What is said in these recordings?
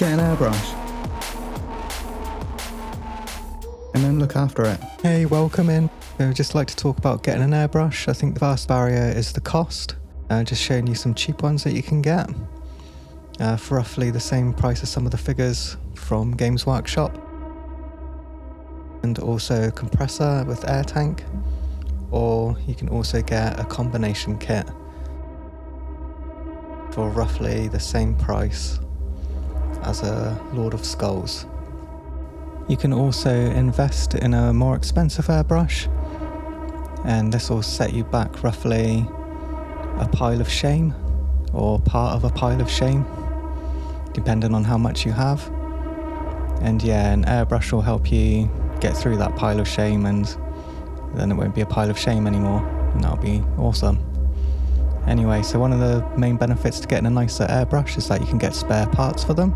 Get an airbrush and then look after it. Hey, welcome in. I would just like to talk about getting an airbrush. I think the first barrier is the cost. Just showing you some cheap ones that you can get for roughly the same price as some of the figures from Games Workshop. And also a compressor with air tank, or you can also get a combination kit for roughly the same price as a Lord of Skulls. You can also invest in a more expensive airbrush, and this will set you back roughly a pile of shame, or part of a pile of shame, depending on how much you have. And yeah, an airbrush will help you get through that pile of shame, and then it won't be a pile of shame anymore, and that'll be awesome. Anyway, so one of the main benefits to getting a nicer airbrush is that you can get spare parts for them.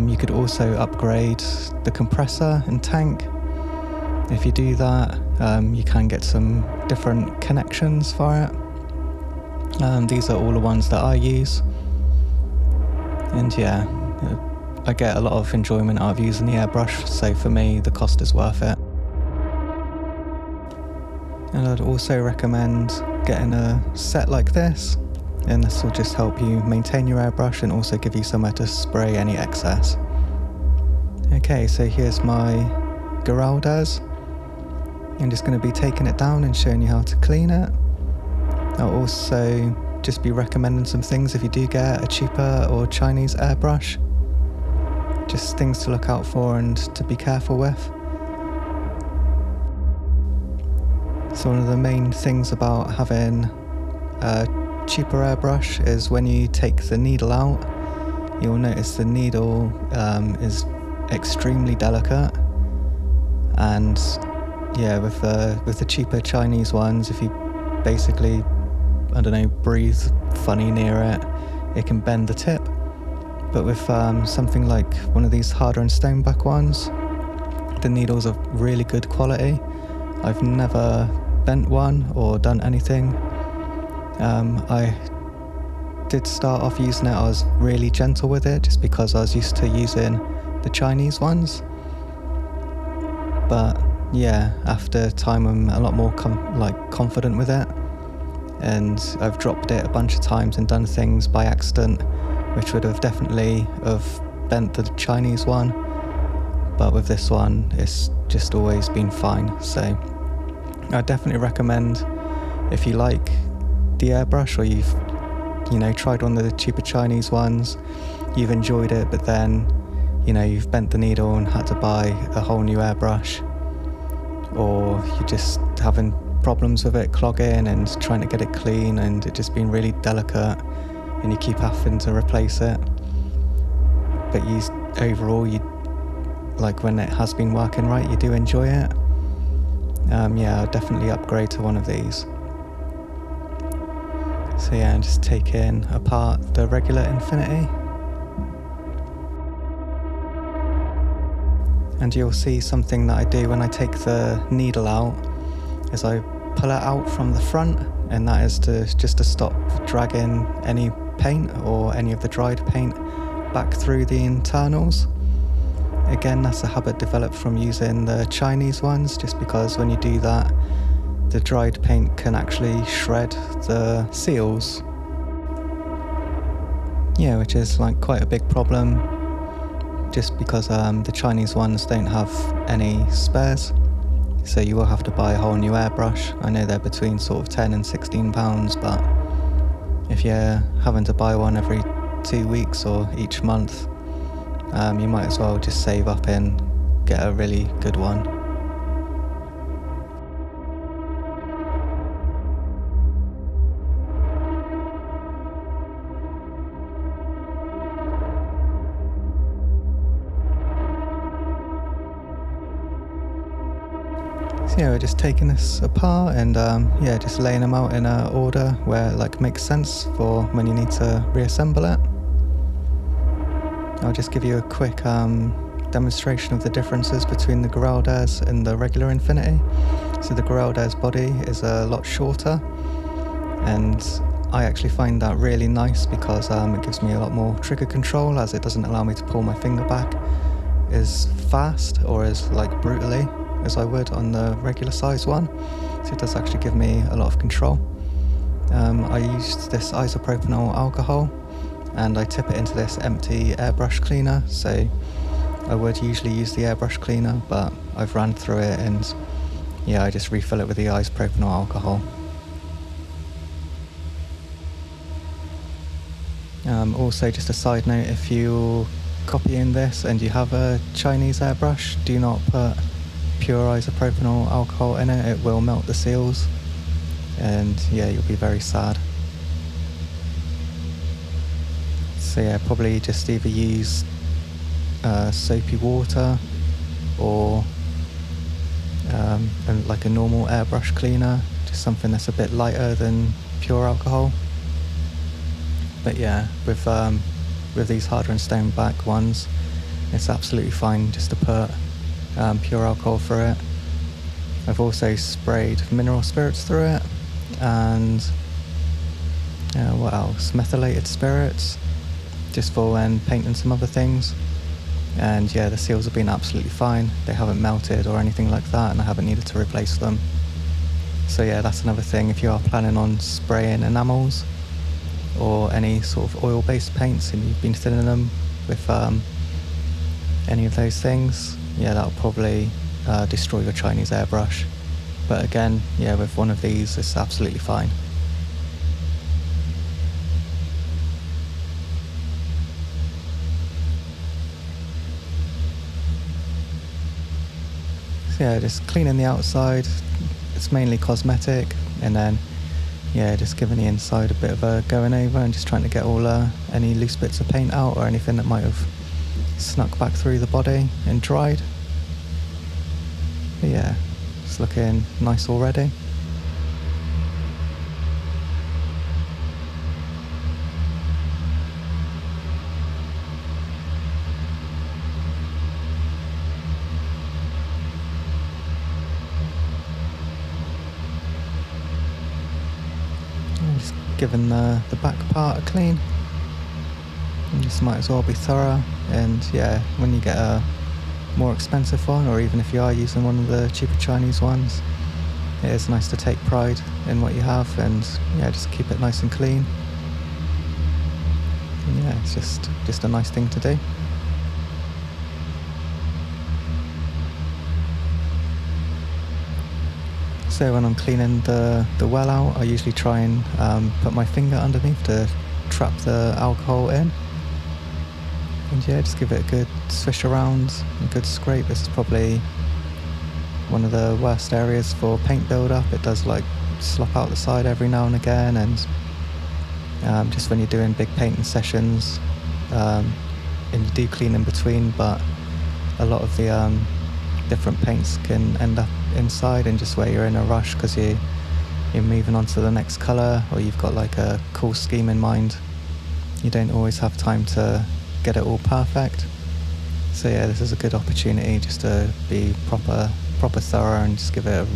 You could also upgrade the compressor and tank. If you do that, you can get some different connections for it. These are all the ones that I use. And yeah, I get a lot of enjoyment out of using the airbrush, so for me the cost is worth it. And I'd also recommend getting a set like this, and this will just help you maintain your airbrush and also give you somewhere to spray any excess. Okay, so here's my Giraldez. I'm just going to be taking it down and showing you how to clean it. I'll also just be recommending some things if you do get a cheaper or Chinese airbrush. Just things to look out for and to be careful with. So one of the main things about having a cheaper airbrush is when you take the needle out, you'll notice the needle is extremely delicate. And yeah, with the cheaper Chinese ones, if you basically, I don't know, breathe funny near it, it can bend the tip. But with something like one of these harder and Steenbeck ones, the needles are really good quality. I've never bent one or done anything. I did start off using it, I was really gentle with it just because I was used to using the Chinese ones. But yeah, after time I'm a lot more confident with it, and I've dropped it a bunch of times and done things by accident which would have definitely bent the Chinese one, but with this one it's just always been fine. So I definitely recommend, if you like the airbrush, or you've tried one of the cheaper Chinese ones, you've enjoyed it, but then you've bent the needle and had to buy a whole new airbrush, or you're just having problems with it clogging and trying to get it clean and it just being really delicate and you keep having to replace it, but overall when it has been working right, you do enjoy it. Yeah, I'll definitely upgrade to one of these. So yeah, I'm just taking apart the regular Infinity. And you'll see something that I do when I take the needle out is I pull it out from the front, and that is to stop dragging any paint or any of the dried paint back through the internals. Again, that's a habit developed from using the Chinese ones, just because when you do that, the dried paint can actually shred the seals. Yeah, which is quite a big problem, just because the Chinese ones don't have any spares. So you will have to buy a whole new airbrush. I know they're between sort of £10 and £16, but if you're having to buy one every 2 weeks or each month, you might as well just save up and get a really good one. So yeah, we're just taking this apart and just laying them out in an order where it makes sense for when you need to reassemble it. I'll just give you a quick demonstration of the differences between the Giraldez and the regular Infinity. So the Giraldez body is a lot shorter, and I actually find that really nice because it gives me a lot more trigger control, as it doesn't allow me to pull my finger back as fast or as brutally as I would on the regular size one. So it does actually give me a lot of control. I used this isopropanol alcohol and I tip it into this empty airbrush cleaner. So I would usually use the airbrush cleaner, but I've ran through it and yeah, I just refill it with the isopropanol alcohol. Also, just a side note, if you're copying this and you have a Chinese airbrush, do not put pure isopropanol alcohol in it. It will melt the seals and yeah, you'll be very sad. So yeah, probably just either use soapy water or like a normal airbrush cleaner, just something that's a bit lighter than pure alcohol. But yeah, with these harder and Steenbeck ones, it's absolutely fine just to put pure alcohol through it. I've also sprayed mineral spirits through it, and what else? Methylated spirits, just for when painting some other things. And yeah, the seals have been absolutely fine. They haven't melted or anything like that, and I haven't needed to replace them. So yeah, that's another thing. If you are planning on spraying enamels or any sort of oil-based paints and you've been thinning them with any of those things, yeah, that'll probably destroy your Chinese airbrush. But again, yeah, with one of these, it's absolutely fine. So yeah, just cleaning the outside. It's mainly cosmetic, and then yeah, just giving the inside a bit of a going over and just trying to get all any loose bits of paint out or anything that might have snuck back through the body and dried. But yeah, it's looking nice already. Just giving the back part a clean. You just might as well be thorough. And yeah, when you get a more expensive one, or even if you are using one of the cheaper Chinese ones, it is nice to take pride in what you have and yeah, just keep it nice and clean. And yeah, it's just a nice thing to do. So when I'm cleaning the well out, I usually try and put my finger underneath to trap the alcohol in. And yeah, just give it a good swish around, a good scrape. This is probably one of the worst areas for paint build-up. It does slop out the side every now and again, and just when you're doing big painting sessions, and you do clean in between, but a lot of the different paints can end up inside, and just where you're in a rush because you're moving on to the next colour, or you've got a cool scheme in mind, you don't always have time to get it all perfect. So yeah, this is a good opportunity just to be proper thorough and just give it a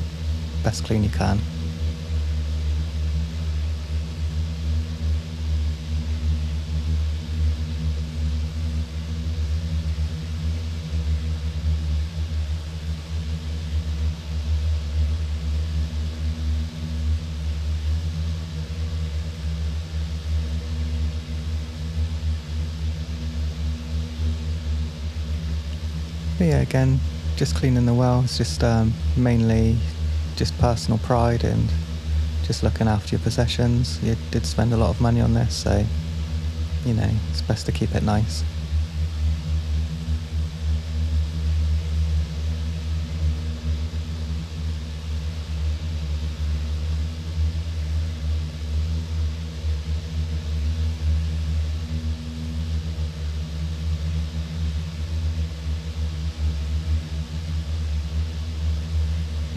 best clean you can. But yeah, again, just cleaning the well. It's just mainly just personal pride and just looking after your possessions. You did spend a lot of money on this, so it's best to keep it nice.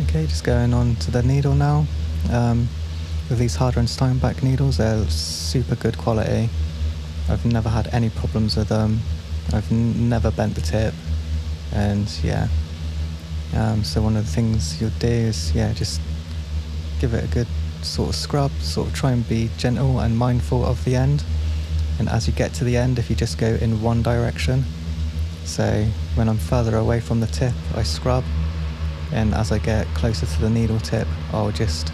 Okay, just going on to the needle now. With these harder and Steenbeck needles, they're super good quality. I've never had any problems with them. I've never bent the tip, and so one of the things you'll do is just give it a good sort of scrub, sort of try and be gentle and mindful of the end. And as you get to the end, if you just go in one direction, so when I'm further away from the tip, I scrub, and as I get closer to the needle tip, I'll just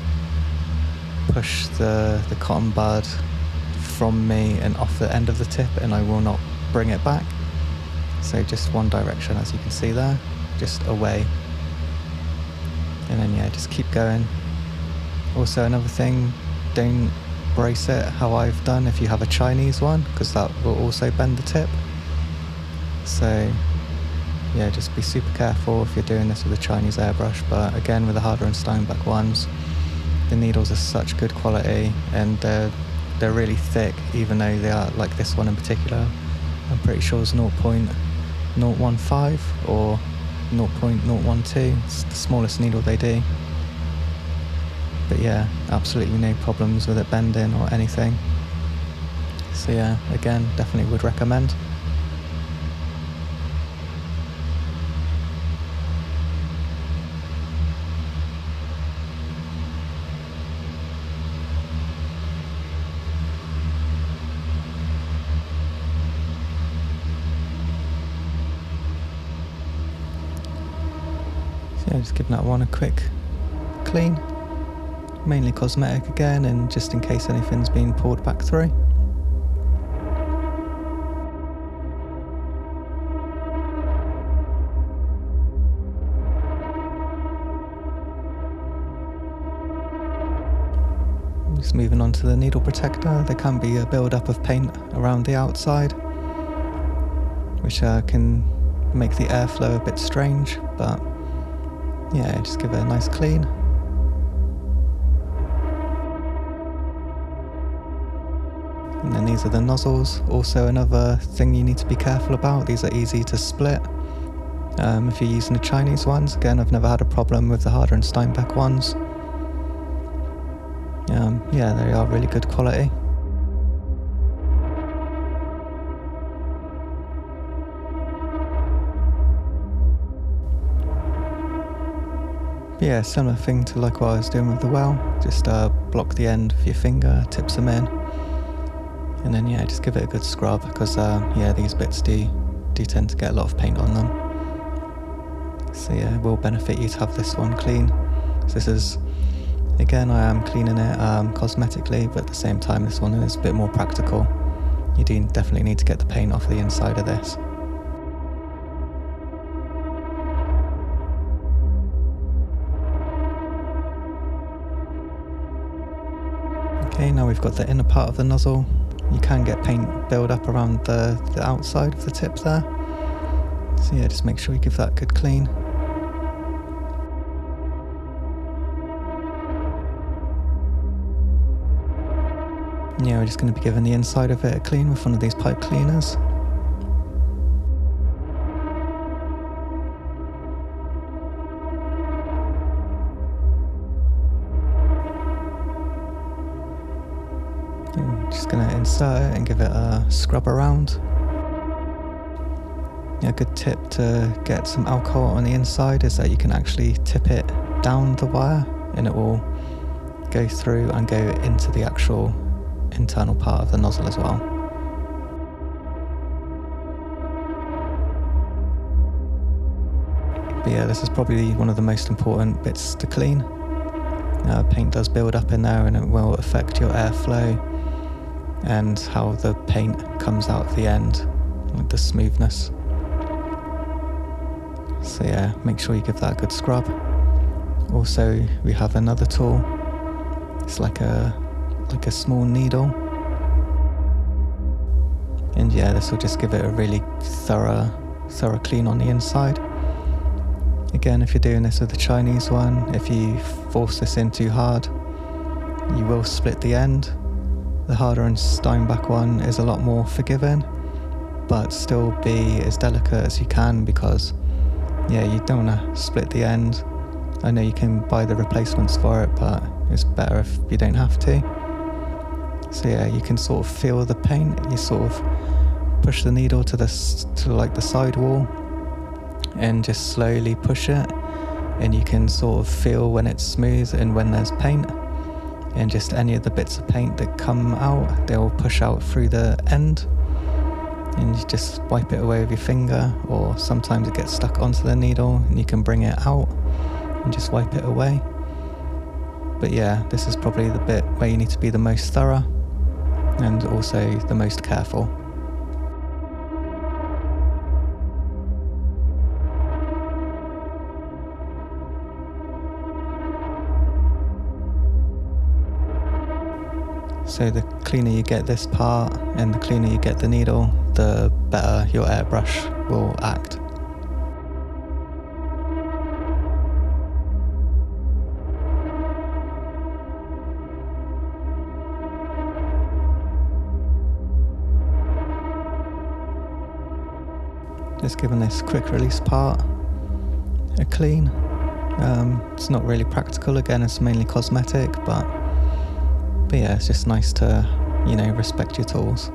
push the cotton bud from me and off the end of the tip, and I will not bring it back. So just one direction, as you can see there, just away. And then yeah, just keep going. Also another thing, don't brace it how I've done if you have a Chinese one, because that will also bend the tip. So yeah, just be super careful if you're doing this with a Chinese airbrush. But again, with the Harder and Steenbeck ones, the needles are such good quality, and they're really thick, even though they are, like this one in particular, I'm pretty sure it's 0.015 or 0.012. It's the smallest needle they do. But yeah, absolutely no problems with it bending or anything. So yeah, again, definitely would recommend. So yeah, just giving that one a quick clean. Mainly cosmetic again, and just in case anything's been pulled back through. Just moving on to the needle protector, there can be a build-up of paint around the outside, which can make the airflow a bit strange, but yeah, just give it a nice clean. And then these are the nozzles. Also another thing you need to be careful about, these are easy to split. If you're using the Chinese ones, again, I've never had a problem with the Harder and Steenbeck ones. Yeah, they are really good quality. But yeah, similar thing to like what I was doing with the well, just block the end with your finger, tips them in. And then yeah, just give it a good scrub, because yeah, these bits do tend to get a lot of paint on them. So yeah, it will benefit you to have this one clean. So this is, again, I am cleaning it cosmetically, but at the same time this one is a bit more practical. You do definitely need to get the paint off the inside of this. Okay, now we've got the inner part of the nozzle. You can get paint build up around the outside of the tip there. So yeah, just make sure you give that a good clean. Yeah, we're just going to be giving the inside of it a clean with one of these pipe cleaners. Just going to insert it and give it a scrub around. Yeah, a good tip to get some alcohol on the inside is that you can actually tip it down the wire and it will go through and go into the actual internal part of the nozzle as well. But yeah, this is probably one of the most important bits to clean. Paint does build up in there and it will affect your airflow and how the paint comes out at the end, like the smoothness. So yeah, make sure you give that a good scrub. Also, we have another tool. It's like a small needle. And yeah, this will just give it a really thorough clean on the inside. Again, if you're doing this with the Chinese one, if you force this in too hard, you will split the end. The Harder and Steenbeck one is a lot more forgiving, but still be as delicate as you can, because yeah, you don't want to split the end. I know you can buy the replacements for it, but it's better if you don't have to. So yeah, you can sort of feel the paint. You sort of push the needle to like the side wall and just slowly push it, and you can sort of feel when it's smooth and when there's paint. and just any of the bits of paint that come out, they'll push out through the end, and you just wipe it away with your finger, or sometimes it gets stuck onto the needle and you can bring it out and just wipe it away. But yeah, this is probably the bit where you need to be the most thorough and also the most careful. So the cleaner you get this part and the cleaner you get the needle, the better your airbrush will act. Just giving this quick release part a clean. It's not really practical, again it's mainly cosmetic, but yeah, it's just nice to, respect your tools.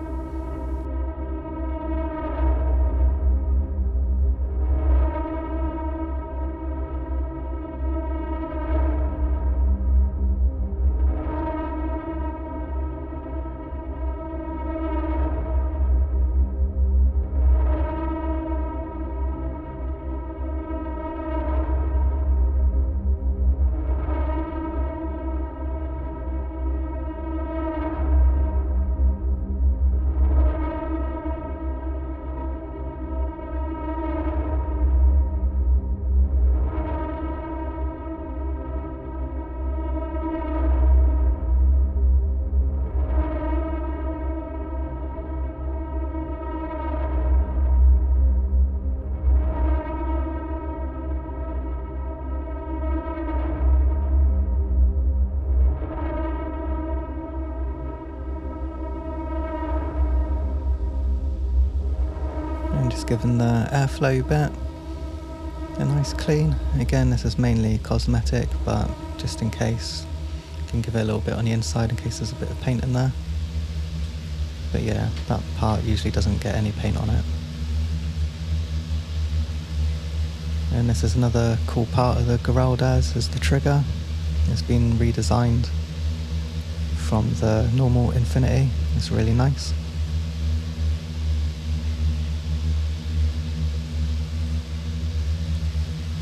Just giving the airflow bit a nice clean. Again, this is mainly cosmetic, but just in case, you can give it a little bit on the inside in case there's a bit of paint in there. But yeah, that part usually doesn't get any paint on it. And this is another cool part of the Giraldez, is the trigger. It's been redesigned from the normal Infinity. It's really nice.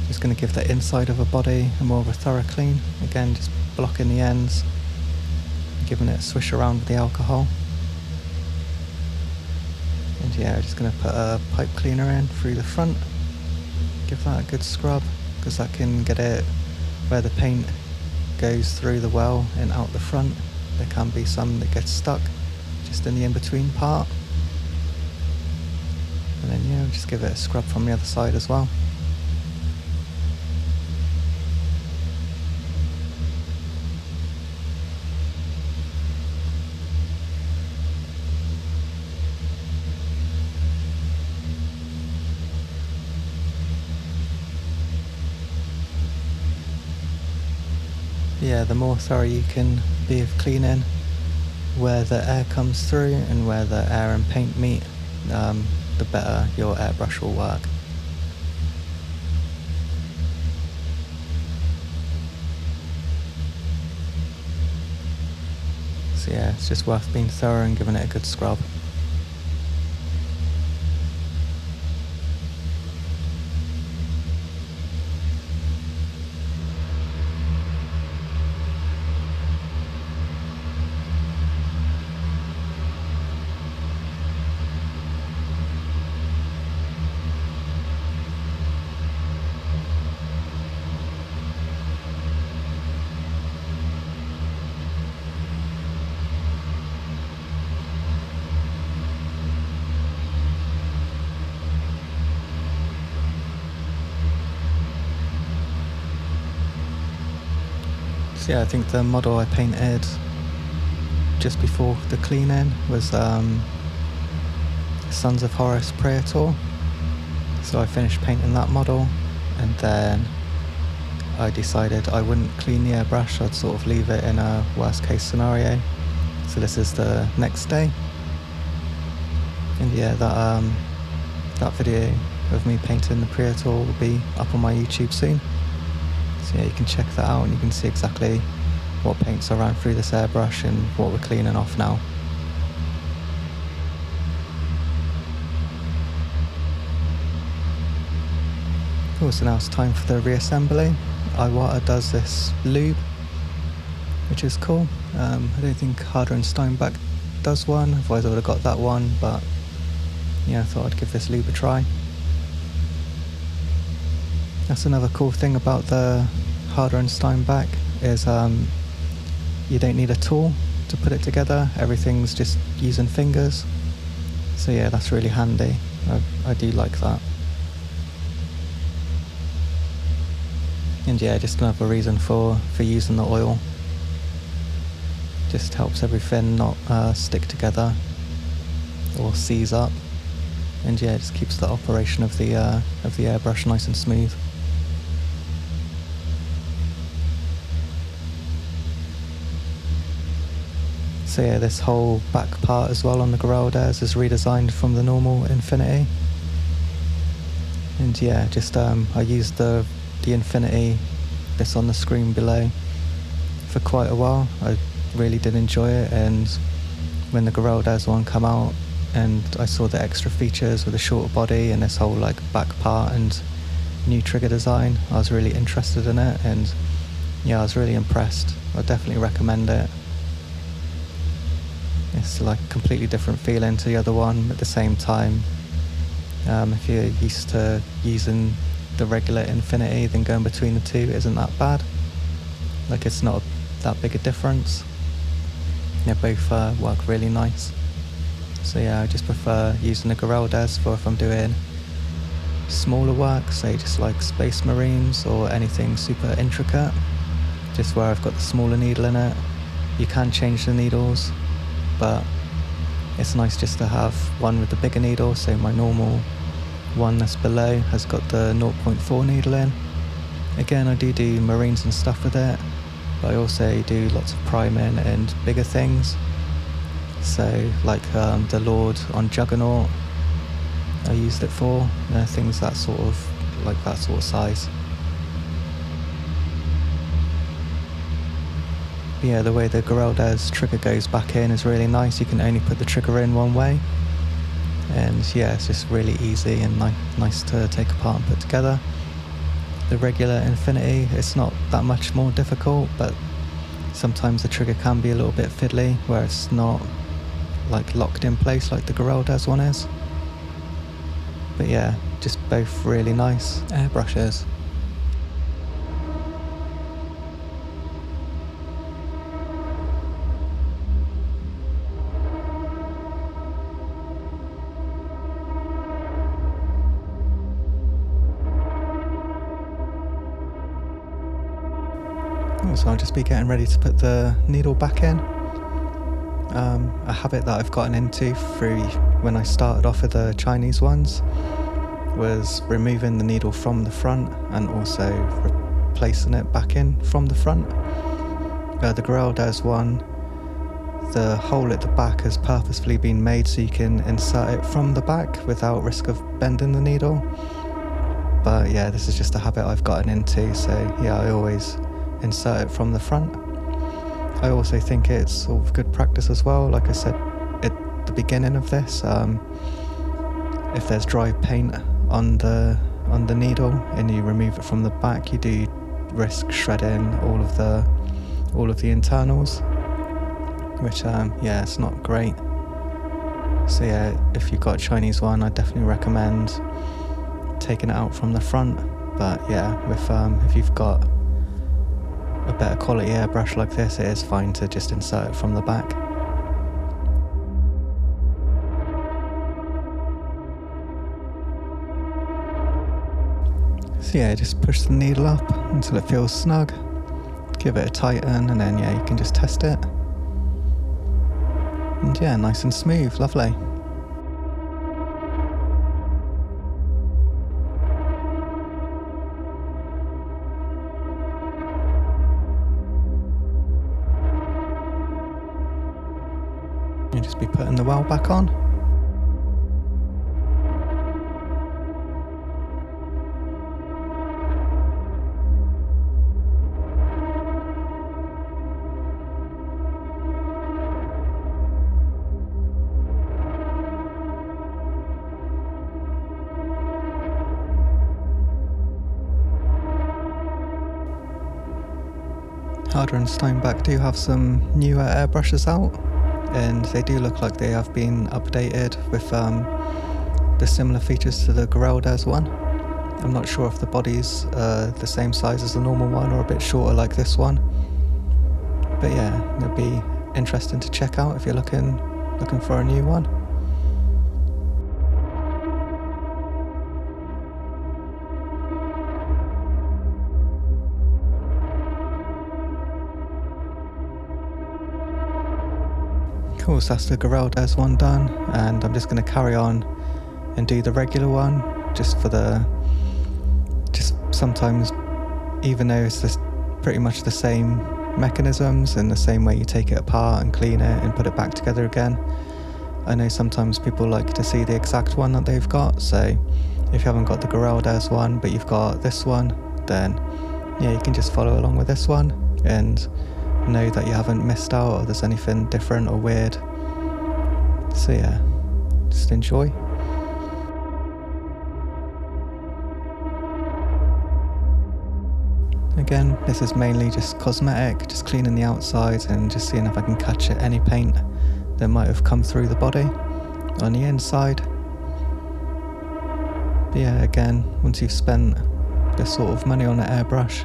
Just going to give the inside of a body a more of a thorough clean. Again, just blocking the ends, giving it a swish around with the alcohol. And yeah, just going to put a pipe cleaner in through the front. Give that a good scrub, because that can get it where the paint goes through the well and out the front. There can be some that gets stuck just in the in-between part. And then yeah, just give it a scrub from the other side as well. Yeah, the more thorough you can be of cleaning where the air comes through and where the air and paint meet, the better your airbrush will work. So yeah, it's just worth being thorough and giving it a good scrub. Yeah, I think the model I painted just before the clean-in was Sons of Horus Praetor. So I finished painting that model, and then I decided I wouldn't clean the airbrush, I'd sort of leave it in a worst case scenario. So this is the next day. And yeah, that video of me painting the Praetor will be up on my YouTube soon. So yeah, you can check that out and you can see exactly what paints are ran through this airbrush and what we're cleaning off now. Cool, so now it's time for the reassembly. Iwata does this lube, which is cool. I don't think Harder and Steenbeck does one, otherwise I would have got that one, but yeah, I thought I'd give this lube a try. That's another cool thing about the Harder and Steenbeck is you don't need a tool to put it together, everything's just using fingers. So yeah, that's really handy. I do like that. And yeah, just another reason for using the oil. Just helps everything not stick together or seize up. And yeah, it just keeps the operation of the airbrush nice and smooth. So yeah, this whole back part as well on the Giraldez is redesigned from the normal Infinity. And yeah, just I used the Infinity, this on the screen below, for quite a while. I really did enjoy it, and when the Giraldez one came out and I saw the extra features with the shorter body and this whole like back part and new trigger design, I was really interested in it, and yeah, I was really impressed. I definitely recommend it. It's like a completely different feeling to the other one. At the same time, if you're used to using the regular Infinity, then going between the two isn't that bad. Like, it's not that big a difference. They both work really nice. So yeah, I just prefer using the Giraldez for if I'm doing smaller work, say just like Space Marines or anything super intricate, just where I've got the smaller needle in it. You can change the needles, but it's nice just to have one with the bigger needle, so my normal one that's below has got the 0.4 needle in. Again, I do Marines and stuff with it, but I also do lots of priming and bigger things. So like the Lord on Juggernaut, I used it for things that sort of, like that sort of size. But yeah, the way the Giraldez trigger goes back in is really nice. You can only put the trigger in one way. And yeah, it's just really easy and nice to take apart and put together. The regular Infinity, it's not that much more difficult, but sometimes the trigger can be a little bit fiddly, where it's not like locked in place like the Giraldez one is. But yeah, just both really nice airbrushes. So I'll just be getting ready to put the needle back in. A habit that I've gotten into through when I started off with the Chinese ones was removing the needle from the front and also replacing it back in from the front. The Giraldez one, the hole at the back has purposefully been made so you can insert it from the back without risk of bending the needle. But yeah, this is just a habit I've gotten into, so yeah, I always insert it from the front. I also think it's sort of good practice as well. Like I said at the beginning of this, if there's dry paint on the needle and you remove it from the back, you do risk shredding all of the internals, which yeah, it's not great. So yeah, if you've got a Chinese one, I definitely recommend taking it out from the front. But yeah, with if you've got a better quality airbrush like this, it is fine to just insert it from the back. So yeah, just push the needle up until it feels snug, give it a tighten, and then yeah, you can just test it. And yeah, nice and smooth, lovely. You just be putting the well back on. Giraldez and Steenbeck do have some newer airbrushes out, and they do look like they have been updated with the similar features to the Giraldez one. I'm not sure if the body's the same size as the normal one or a bit shorter like this one. But yeah, it'll be interesting to check out if you're looking for a new one. Cool, so that's the Giraldez one done, and I'm just going to carry on and do the regular one, just sometimes, even though it's pretty much the same mechanisms and the same way you take it apart and clean it and put it back together again. I know sometimes people like to see the exact one that they've got, so if you haven't got the Giraldez one but you've got this one, then yeah, you can just follow along with this one and know that you haven't missed out or there's anything different or weird. So yeah, just enjoy. Again, this is mainly just cosmetic, just cleaning the outside and just seeing if I can catch any paint that might have come through the body on the inside. But yeah, again, once you've spent this sort of money on an airbrush,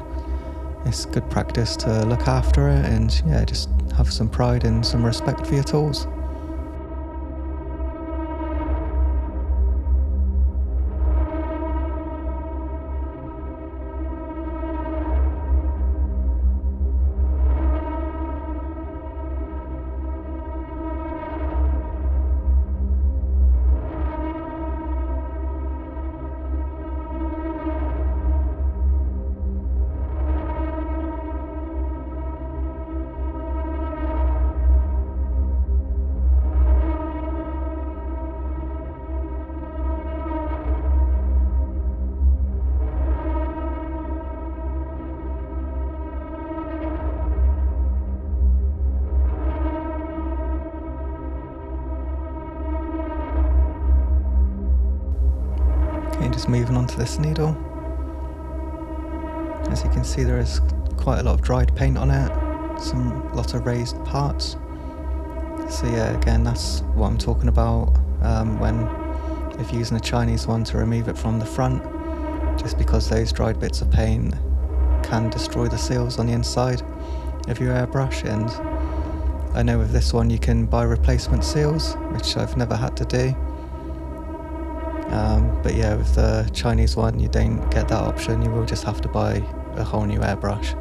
it's good practice to look after it and yeah, just have some pride and some respect for your tools. Okay, just moving on to this needle. As you can see, there is quite a lot of dried paint on it, lots of raised parts. So yeah, again, that's what I'm talking about if you're using a Chinese one to remove it from the front, just because those dried bits of paint can destroy the seals on the inside of your airbrush. And I know with this one you can buy replacement seals, which I've never had to do. But yeah, with the Chinese one you don't get that option, you will just have to buy a whole new airbrush.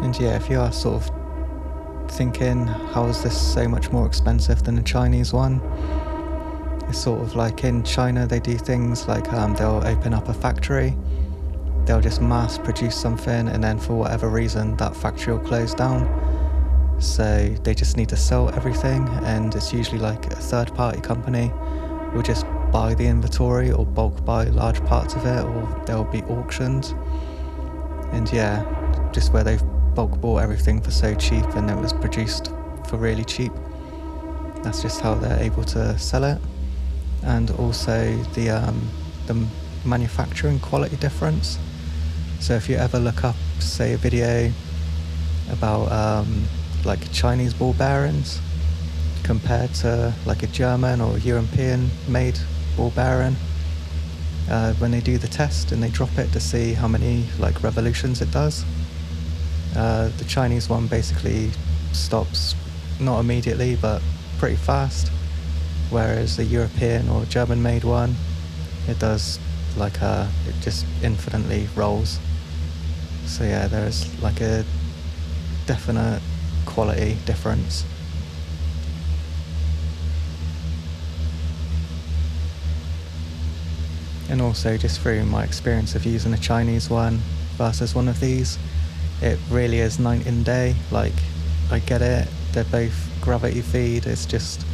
And yeah, if you are sort of thinking, how is this so much more expensive than a Chinese one? It's sort of like in China they do things like they'll open up a factory, they'll just mass produce something, and then for whatever reason that factory will close down. So they just need to sell everything, and it's usually like a third party company will just buy the inventory or bulk buy large parts of it, or they'll be auctioned. And yeah, just where they've bulk bought everything for so cheap and it was produced for really cheap, that's just how they're able to sell it. And also the manufacturing quality difference. So if you ever look up, say, a video about like Chinese ball bearings compared to like a German or European made ball bearing, when they do the test and they drop it to see how many like revolutions it does, the Chinese one basically stops, not immediately but pretty fast, whereas the European or German made one, it does like it just infinitely rolls. So yeah, there is like a definite quality difference. And also just through my experience of using a Chinese one versus one of these, it really is night and day. Like, I get it, they're both gravity feed, it's just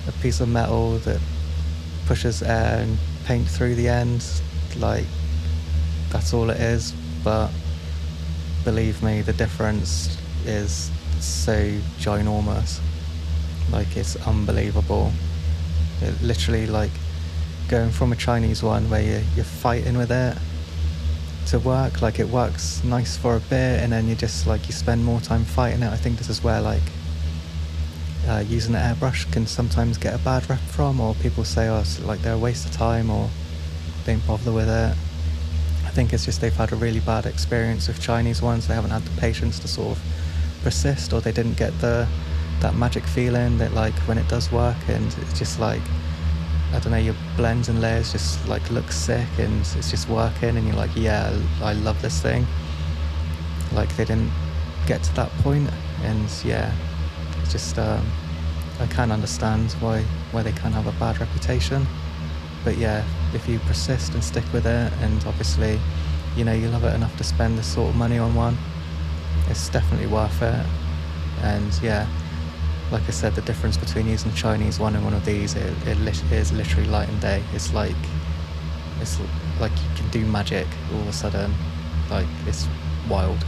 a piece of metal that pushes air and paint through the ends, like that's all it is. But believe me, the difference is so ginormous, like it's unbelievable. It literally like going from a Chinese one where you're fighting with it to work, like it works nice for a bit and then you just like you spend more time fighting it. I think this is where like using an airbrush can sometimes get a bad rep from, or people say oh it's like they're a waste of time or don't bother with it. I think it's just they've had a really bad experience with Chinese ones. They haven't had the patience to sort of persist, or they didn't get that magic feeling that like when it does work and it's just like, I don't know, your blends and layers just like look sick and it's just working and you're like, yeah, I love this thing. Like they didn't get to that point, and yeah, it's just I can understand why they can have a bad reputation. But yeah, if you persist and stick with it, and obviously you know you love it enough to spend this sort of money on one, it's definitely worth it. And yeah, like I said, the difference between using a Chinese one and one of these, it is literally light and day. It's like you can do magic all of a sudden. Like it's wild.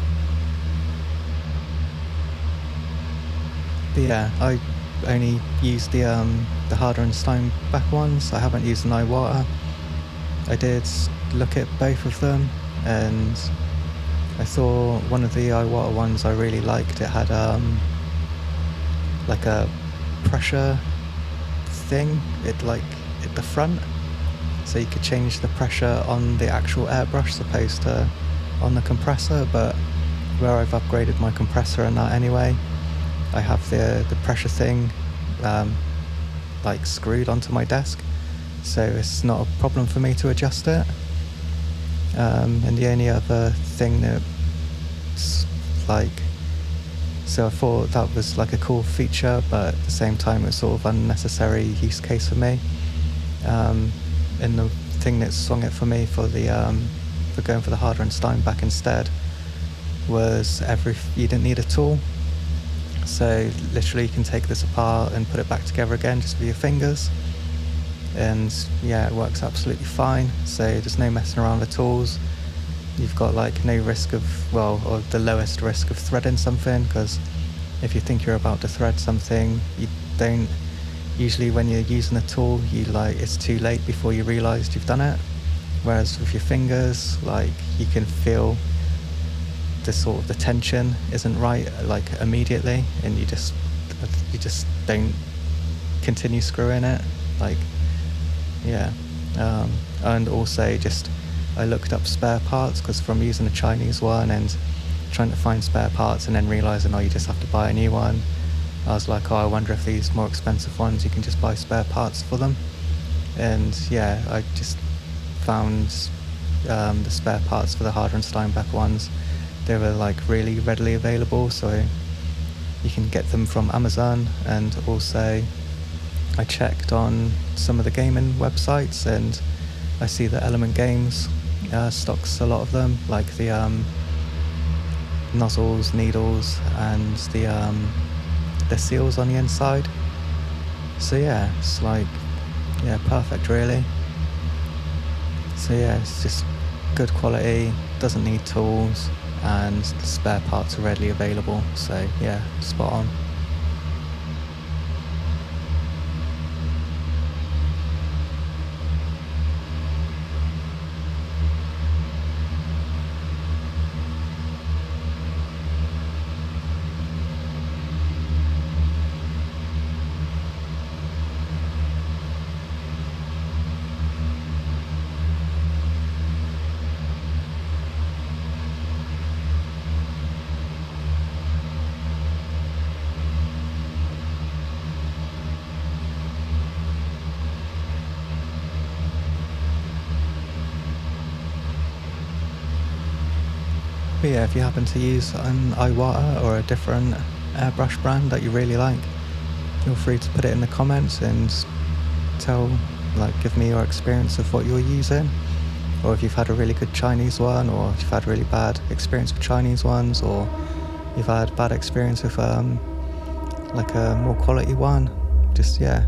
But yeah, I only used the Harder and Steenbeck ones. I haven't used an Iwata. I did look at both of them, and I thought one of the Iwata ones I really liked. It had like a pressure thing at the front, so you could change the pressure on the actual airbrush as opposed to on the compressor. But where I've upgraded my compressor and that anyway, I have the pressure thing like screwed onto my desk, so it's not a problem for me to adjust it. And the only other thing that's like, so I thought that was like a cool feature, but at the same time it was sort of unnecessary use case for me. And the thing that swung it for me for going for the Harder and Steenbeck instead was you didn't need a tool. So literally you can take this apart and put it back together again just with your fingers, and yeah, it works absolutely fine. So there's no messing around with tools. You've got like no risk of, or the lowest risk of threading something, because if you think you're about to thread something, you don't usually, when you're using a tool, it's too late before you realised you've done it. Whereas with your fingers, like you can feel the tension isn't right like immediately, and you just don't continue screwing it, like yeah. And also just I looked up spare parts, because from using a Chinese one and trying to find spare parts and then realising you just have to buy a new one, I was like, I wonder if these more expensive ones you can just buy spare parts for them. And yeah, I just found the spare parts for the Harder and Steenbeck ones. They were like really readily available, so you can get them from Amazon. And also I checked on some of the gaming websites, and I see that Element Games stocks a lot of them, like the nozzles, needles, and the seals on the inside. So yeah, it's like, yeah, perfect really. So yeah, it's just good quality, doesn't need tools, and the spare parts are readily available. So yeah, spot on. But yeah, if you happen to use an Iwata or a different airbrush brand that you really like, feel free to put it in the comments and give me your experience of what you're using, or if you've had a really good Chinese one, or if you've had a really bad experience with Chinese ones, or you've had bad experience with like a more quality one. Just yeah,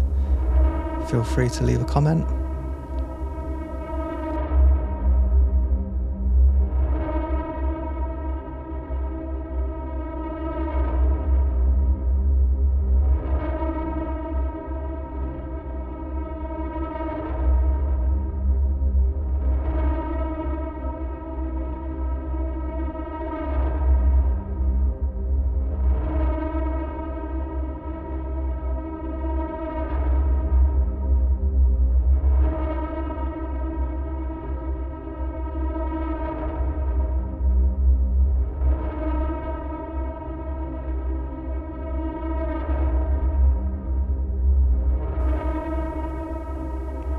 feel free to leave a comment.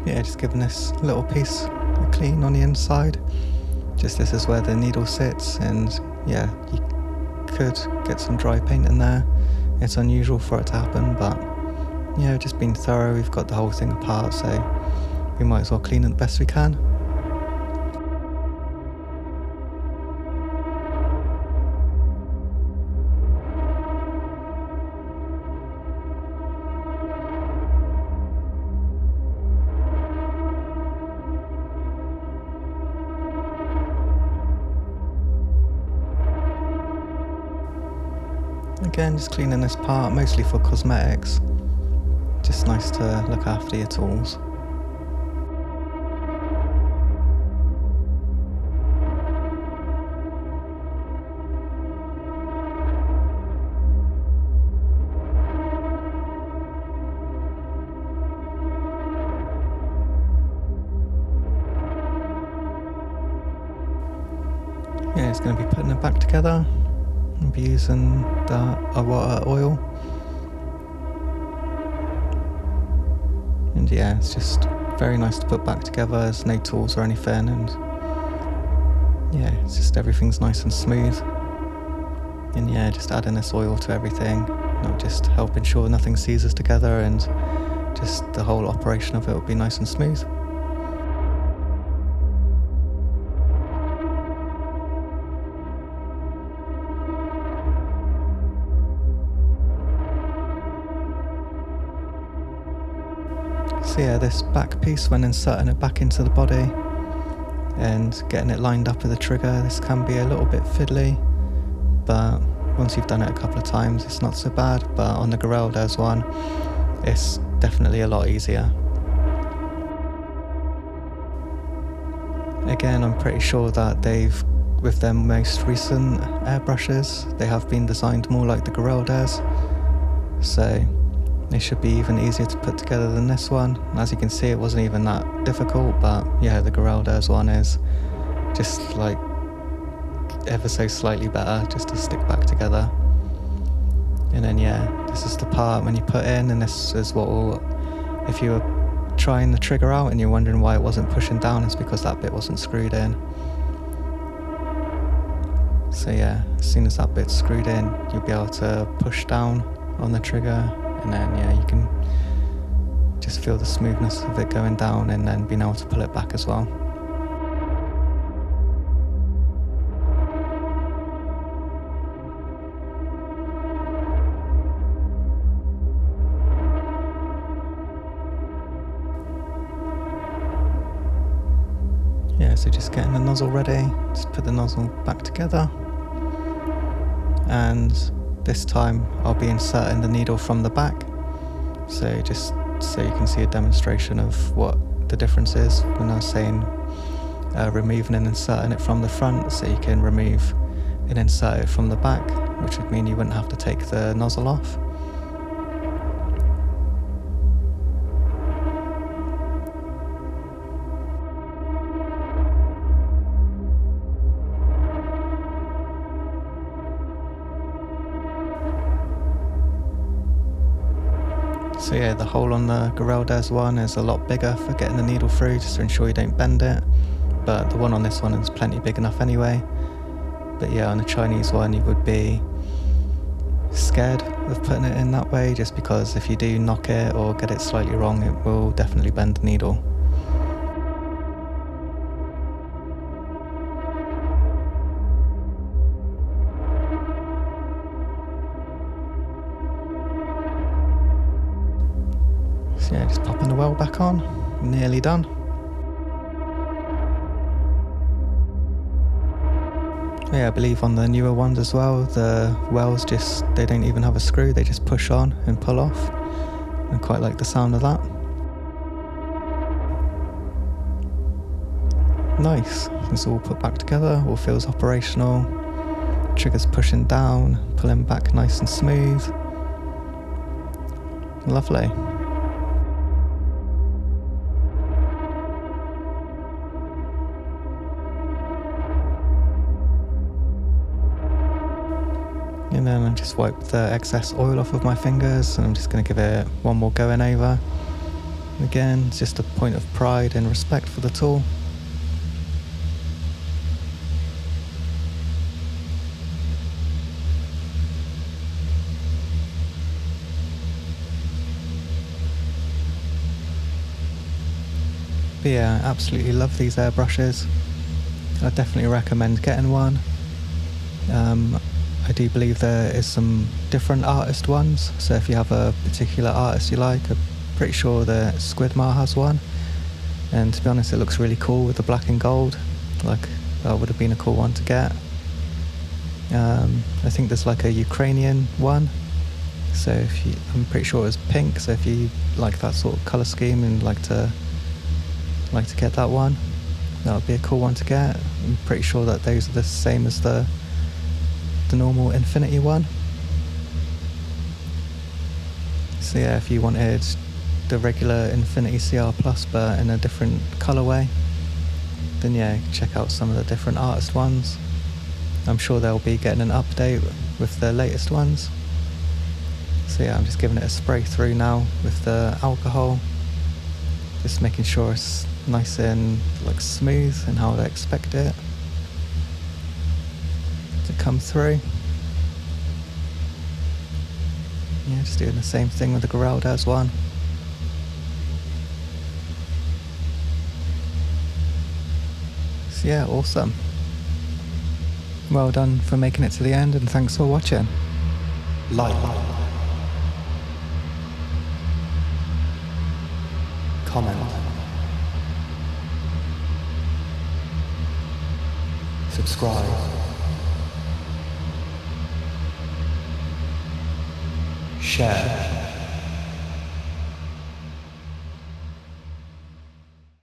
yeah, just giving this little piece a clean on the inside. Just this is where the needle sits, and yeah, you could get some dry paint in there. It's unusual for it to happen, but yeah, we've just been thorough. We've got the whole thing apart, so we might as well clean it the best we can. Again, just cleaning this part, mostly for cosmetics. Just nice to look after your tools. Yeah, it's going to be putting it back together. I'll be using the water oil. And yeah, it's just very nice to put back together. There's no tools or anything, and yeah, it's just everything's nice and smooth. And yeah, just adding this oil to everything, not just help ensure nothing seizes together, and just the whole operation of it will be nice and smooth. So yeah, this back piece, when inserting it back into the body and getting it lined up with the trigger, this can be a little bit fiddly, but once you've done it a couple of times it's not so bad. But on the Giraldez one, it's definitely a lot easier. Again, I'm pretty sure that they've, with their most recent airbrushes, they have been designed more like the Giraldez, so they should be even easier to put together than this one. As you can see, it wasn't even that difficult, but yeah, the Giraldez one is just like ever so slightly better just to stick back together. And then yeah, this is the part when you put in, and this is what will, if you were trying the trigger out and you're wondering why it wasn't pushing down, it's because that bit wasn't screwed in. So yeah, as soon as that bit's screwed in, you'll be able to push down on the trigger, and then yeah, you can just feel the smoothness of it going down, and then being able to pull it back as well. Yeah, so just getting the nozzle ready, just put the nozzle back together, and this time I'll be inserting the needle from the back, so just so you can see a demonstration of what the difference is when I was saying removing and inserting it from the front, so you can remove and insert it from the back, which would mean you wouldn't have to take the nozzle off. So yeah, the hole on the Giraldez one is a lot bigger for getting the needle through, just to ensure you don't bend it, but the one on this one is plenty big enough anyway. But yeah, on the Chinese one you would be scared of putting it in that way, just because if you do knock it or get it slightly wrong, it will definitely bend the needle. So yeah, just popping the well back on, nearly done. Yeah, I believe on the newer ones as well, the wells they don't even have a screw, they just push on and pull off. I quite like the sound of that. Nice, it's all put back together, all feels operational. Trigger's pushing down, pulling back nice and smooth. Lovely. And then I just wipe the excess oil off of my fingers, and I'm just going to give it one more going over. Again, it's just a point of pride and respect for the tool. But yeah, I absolutely love these airbrushes. I definitely recommend getting one. I do believe there is some different artist ones, so if you have a particular artist you like, I'm pretty sure that Squidmar has one, and to be honest it looks really cool with the black and gold. Like, that would have been a cool one to get. I think there's like a Ukrainian one, so I'm pretty sure it's pink, so if you like that sort of colour scheme and like to get that one, that would be a cool one to get. I'm pretty sure that those are the same as the normal Infinity one. So yeah, if you wanted the regular Infinity CR Plus but in a different colourway, then yeah, check out some of the different artist ones. I'm sure they'll be getting an update with the latest ones. So yeah, I'm just giving it a spray through now with the alcohol, just making sure it's nice and like smooth and how I expect it to come through. Yeah, just doing the same thing with the Giraldez one. So yeah, awesome. Well done for making it to the end, and thanks for watching. Like, comment, subscribe, share.